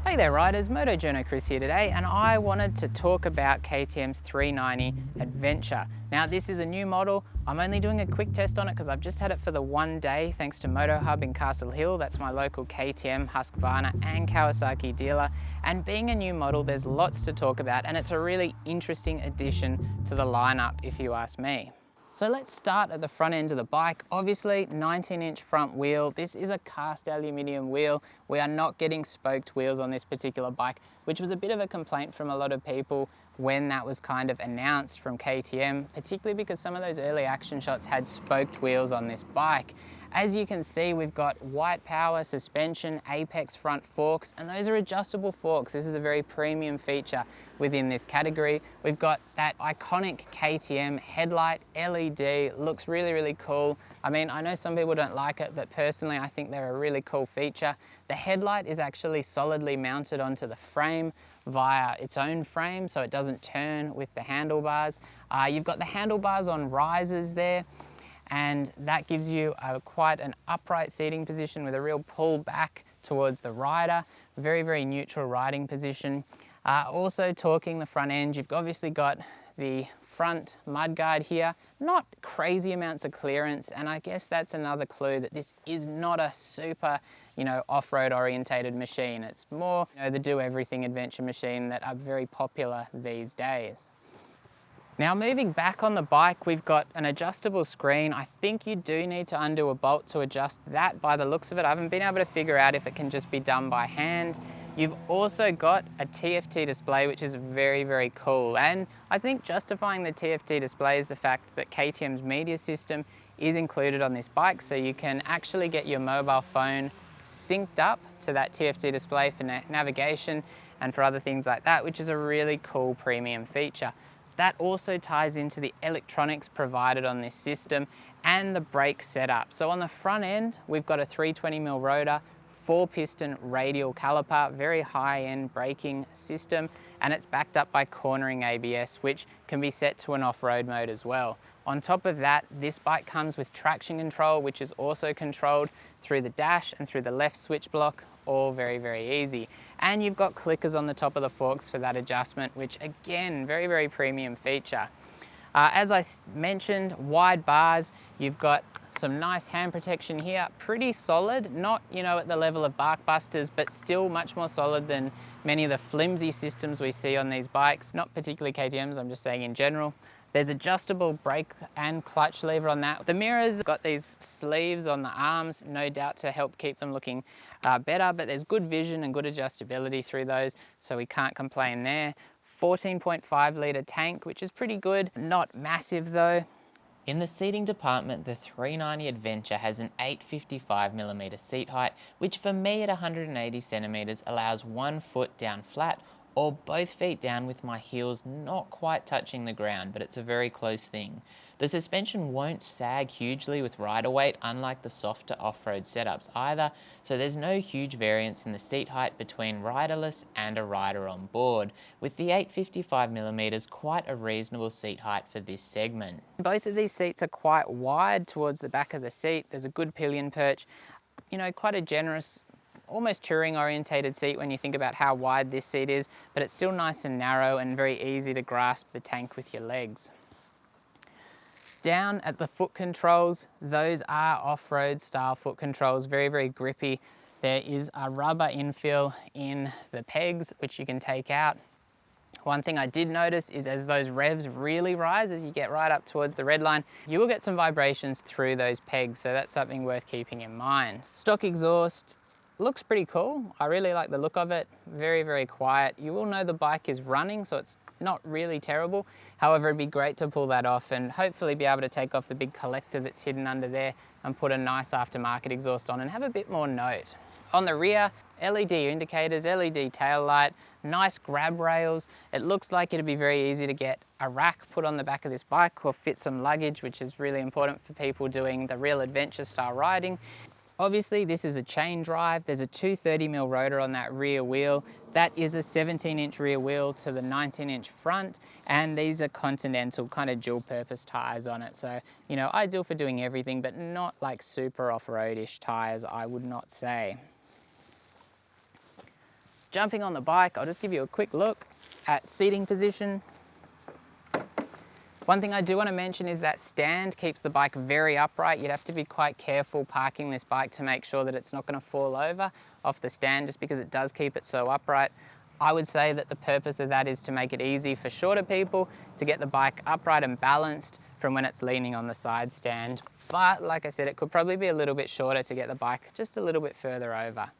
Hey there riders, MotoJourno Chris here today, and I wanted to talk about KTM's 390 Adventure. Now this is a new model. I'm only doing a quick test on it because I've just had it for the one day thanks to Moto Hub in Castle Hill. That's my local KTM, Husqvarna and Kawasaki dealer. And being a new model, there's lots to talk about, and it's a really interesting addition to the lineup if you ask me. So let's start at the front end of the bike. Obviously 19-inch front wheel. This is a cast aluminium wheel. We are not getting spoked wheels on this particular bike, which was a bit of a complaint from a lot of people when that was kind of announced from KTM, particularly because some of those early action shots had spoked wheels on this bike. As you can see, we've got white power suspension, apex front forks, and those are adjustable forks. This is a very premium feature within this category. We've got that iconic KTM headlight, LED, looks really, really cool. I mean, I know some people don't like it, but personally, I think they're a really cool feature. The headlight is actually solidly mounted onto the frame via its own frame, so it doesn't turn with the handlebars. You've got the handlebars on risers there, and that gives you quite an upright seating position with a real pull back towards the rider. Very, very neutral riding position. Also talking the front end, you've obviously got the front mudguard here. Not crazy amounts of clearance, and I guess that's another clue that this is not a super, off-road orientated machine. It's more, the do-everything adventure machine that are very popular these days. Now moving back on the bike, we've got an adjustable screen. I think you do need to undo a bolt to adjust that by the looks of it. I haven't been able to figure out if it can just be done by hand. You've also got a TFT display, which is very, very cool. And I think justifying the TFT display is the fact that KTM's media system is included on this bike. So you can actually get your mobile phone synced up to that TFT display for navigation and for other things like that, which is a really cool premium feature. That also ties into the electronics provided on this system and the brake setup. So on the front end, we've got a 320mm rotor, 4-piston radial caliper, very high-end braking system, and it's backed up by cornering ABS, which can be set to an off-road mode as well. On top of that, this bike comes with traction control, which is also controlled through the dash and through the left switch block, all very, very easy. And you've got clickers on the top of the forks for that adjustment, which again, very, very premium feature. As I mentioned, wide bars, you've got some nice hand protection here, pretty solid, not at the level of bark busters, but still much more solid than many of the flimsy systems we see on these bikes, not particularly KTM's, I'm just saying in general. There's adjustable brake and clutch lever on that. The mirrors got these sleeves on the arms, no doubt to help keep them looking better, but there's good vision and good adjustability through those, so we can't complain there. 14.5 litre tank, which is pretty good, not massive though. In the seating department, the 390 Adventure has an 855mm seat height, which for me at 180 centimeters allows 1 foot down flat or both feet down with my heels not quite touching the ground, but it's a very close thing. The suspension won't sag hugely with rider weight, unlike the softer off-road setups either, so there's no huge variance in the seat height between riderless and a rider on board, with the 855mm quite a reasonable seat height for this segment. Both of these seats are quite wide towards the back of the seat. There's a good pillion perch, quite a generous, almost touring orientated seat when you think about how wide this seat is, but it's still nice and narrow and very easy to grasp the tank with your legs. Down at the foot controls, those are off-road style foot controls, very, very grippy. There is a rubber infill in the pegs, which you can take out. One thing I did notice is as those revs really rise, as you get right up towards the red line, you will get some vibrations through those pegs, so that's something worth keeping in mind. Stock exhaust looks pretty cool. I really like the look of it. Very, very quiet. You will know the bike is running, so it's not really terrible. However, it'd be great to pull that off and hopefully be able to take off the big collector that's hidden under there and put a nice aftermarket exhaust on and have a bit more note. On the rear, LED indicators, LED tail light, nice grab rails. It looks like it'd be very easy to get a rack put on the back of this bike or fit some luggage, which is really important for people doing the real adventure style riding. Obviously this is a chain drive. There's a 230mm rotor on that rear wheel. That is a 17-inch rear wheel to the 19-inch front, and these are Continental kind of dual purpose tires on it. So, ideal for doing everything, but not like super off-roadish tires, I would not say. Jumping on the bike, I'll just give you a quick look at seating position. One thing I do want to mention is that stand keeps the bike very upright. You'd have to be quite careful parking this bike to make sure that it's not going to fall over off the stand, just because it does keep it so upright. I would say that the purpose of that is to make it easy for shorter people to get the bike upright and balanced from when it's leaning on the side stand. But like I said, it could probably be a little bit shorter to get the bike just a little bit further over.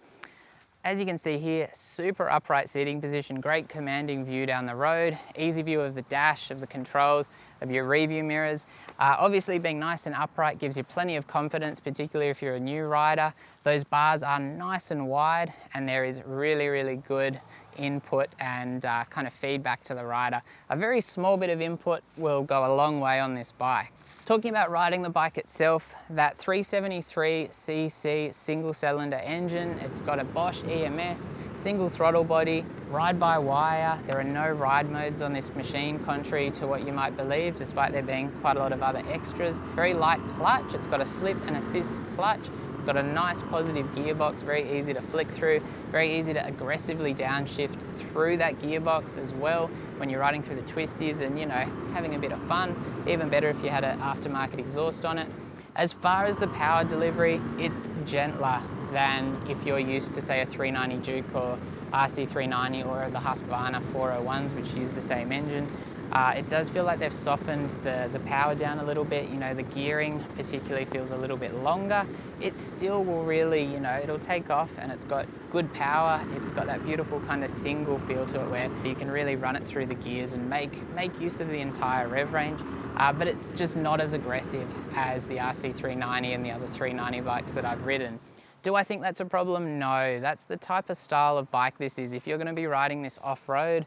As you can see here, super upright seating position, great commanding view down the road, easy view of the dash, of the controls, of your review mirrors. Obviously being nice and upright gives you plenty of confidence, particularly if you're a new rider. Those bars are nice and wide, and there is really, really good input and kind of feedback to the rider. A very small bit of input will go a long way on this bike. Talking about riding the bike itself, that 373cc single cylinder engine, it's got a Bosch EMS, single throttle body, ride by wire. There are no ride modes on this machine, contrary to what you might believe, despite there being quite a lot of other extras. Very light clutch, it's got a slip and assist clutch. It's got a nice positive gearbox, very easy to flick through, very easy to aggressively downshift through that gearbox as well when you're riding through the twisties and, you know, having a bit of fun. Even better if you had an aftermarket exhaust on it. As far as the power delivery, it's gentler than if you're used to, say, a 390 Duke or RC390 or the Husqvarna 401s, which use the same engine. It does feel like they've softened the power down a little bit. You know, the gearing particularly feels a little bit longer. It still will really, you know, it'll take off, and it's got good power. It's got that beautiful kind of single feel to it where you can really run it through the gears and make use of the entire rev range. But it's just not as aggressive as the RC390 and the other 390 bikes that I've ridden. Do I think that's a problem? No, that's the type of style of bike this is. If you're going to be riding this off-road,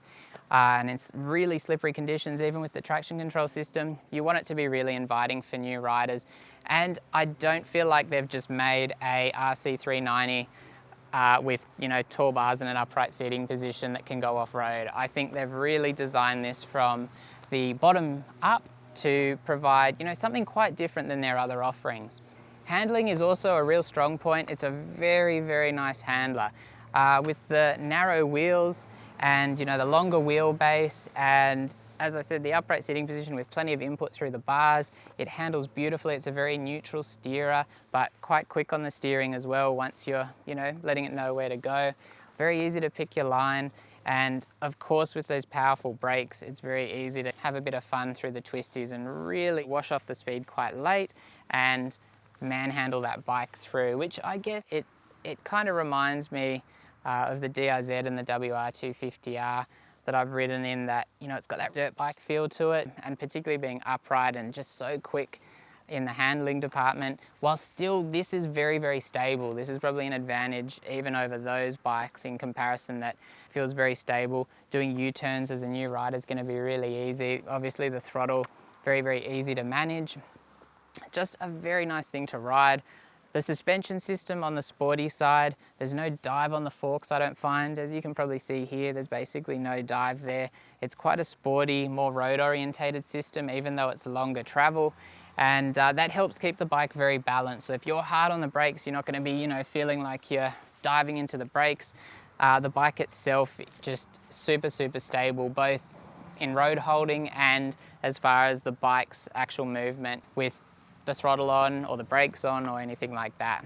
and it's really slippery conditions, even with the traction control system, you want it to be really inviting for new riders. And I don't feel like they've just made a RC390 with, you know, tall bars and an upright seating position that can go off-road. I think they've really designed this from the bottom up to provide, you know, something quite different than their other offerings. Handling is also a real strong point. It's a very, very nice handler. With the narrow wheels and, you know, the longer wheelbase, and as I said, the upright seating position with plenty of input through the bars, it handles beautifully. It's a very neutral steerer, but quite quick on the steering as well once you're, you know, letting it know where to go. Very easy to pick your line. And of course, with those powerful brakes, it's very easy to have a bit of fun through the twisties and really wash off the speed quite late and manhandle that bike through, which I guess it kind of reminds me of the DRZ and the WR250R that I've ridden in, that, you know, it's got that dirt bike feel to it, and particularly being upright and just so quick in the handling department, while still this is very, very stable. This is probably an advantage even over those bikes in comparison, that feels very stable. Doing U-turns as a new rider is going to be really easy. Obviously the throttle, very, very easy to manage. Just a very nice thing to ride. The suspension system on the sporty side, there's no dive on the forks, I don't find. As you can probably see here, there's basically no dive there. It's quite a sporty, more road orientated system, even though it's longer travel. And that helps keep the bike very balanced. So if you're hard on the brakes, you're not going to be, you know, feeling like you're diving into the brakes. The bike itself, just super, super stable, both in road holding and as far as the bike's actual movement with the throttle on or the brakes on or anything like that.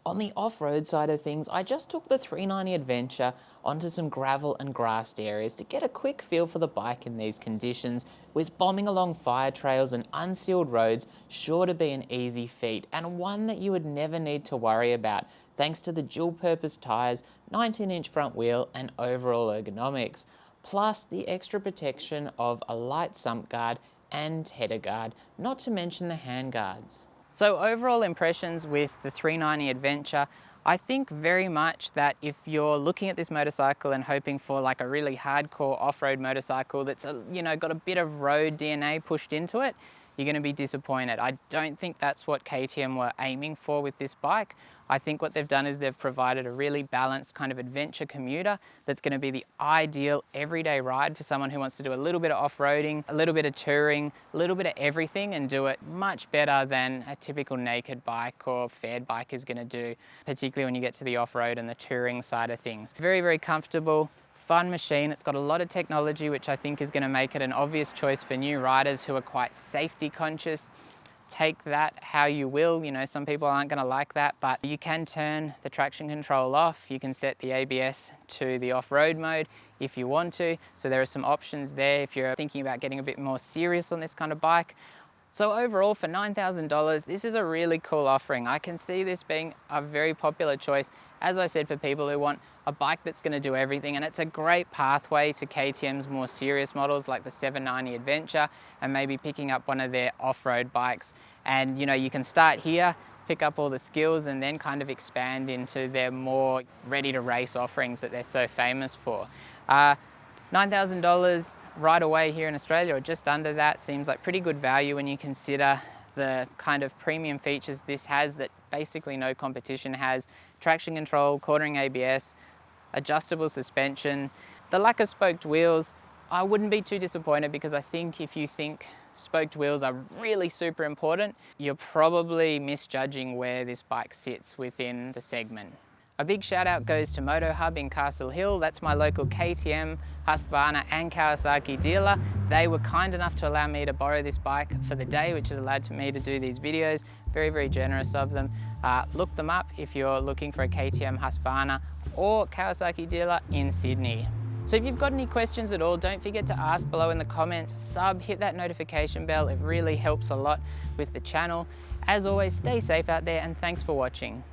On the off-road side of things, I just took the 390 Adventure onto some gravel and grassed areas to get a quick feel for the bike in these conditions, with bombing along fire trails and unsealed roads sure to be an easy feat, and one that you would never need to worry about thanks to the dual-purpose tyres, 19-inch front wheel and overall ergonomics, plus the extra protection of a light sump guard and header guard, not to mention the hand guards. So overall impressions with the 390 Adventure, I think very much that if you're looking at this motorcycle and hoping for like a really hardcore off-road motorcycle that's, you know, got a bit of road DNA pushed into it, you're going to be disappointed. I don't think that's what KTM were aiming for with this bike. I think what they've done is they've provided a really balanced kind of adventure commuter that's going to be the ideal everyday ride for someone who wants to do a little bit of off-roading, a little bit of touring, a little bit of everything, and do it much better than a typical naked bike or fared bike is going to do, particularly when you get to the off-road and the touring side of things. Very, very comfortable, fun machine. It's got a lot of technology, which I think is going to make it an obvious choice for new riders who are quite safety conscious. Take that how you will, you know, some people aren't going to like that, but you can turn the traction control off. You can set the ABS to the off-road mode if you want to. So there are some options there if you're thinking about getting a bit more serious on this kind of bike. So overall, for $9,000, this is a really cool offering. I can see this being a very popular choice, as I said, for people who want a bike that's going to do everything, and it's a great pathway to KTM's more serious models like the 790 Adventure, and maybe picking up one of their off-road bikes. And you know, you can start here, pick up all the skills, and then kind of expand into their more ready to race offerings that they're so famous for. $9,000 right away here in Australia, or just under that, seems like pretty good value when you consider the kind of premium features this has that basically no competition has. Traction control, quartering ABS, adjustable suspension, the lack of spoked wheels. I wouldn't be too disappointed, because I think if you think spoked wheels are really super important, you're probably misjudging where this bike sits within the segment. A big shout out goes to Moto Hub in Castle Hill. That's my local KTM, Husqvarna and Kawasaki dealer. They were kind enough to allow me to borrow this bike for the day, which has allowed me to do these videos. Very, very generous of them. Look them up if you're looking for a KTM, Husqvarna or Kawasaki dealer in Sydney. So if you've got any questions at all, don't forget to ask below in the comments. Hit that notification bell. It really helps a lot with the channel. As always, stay safe out there, and thanks for watching.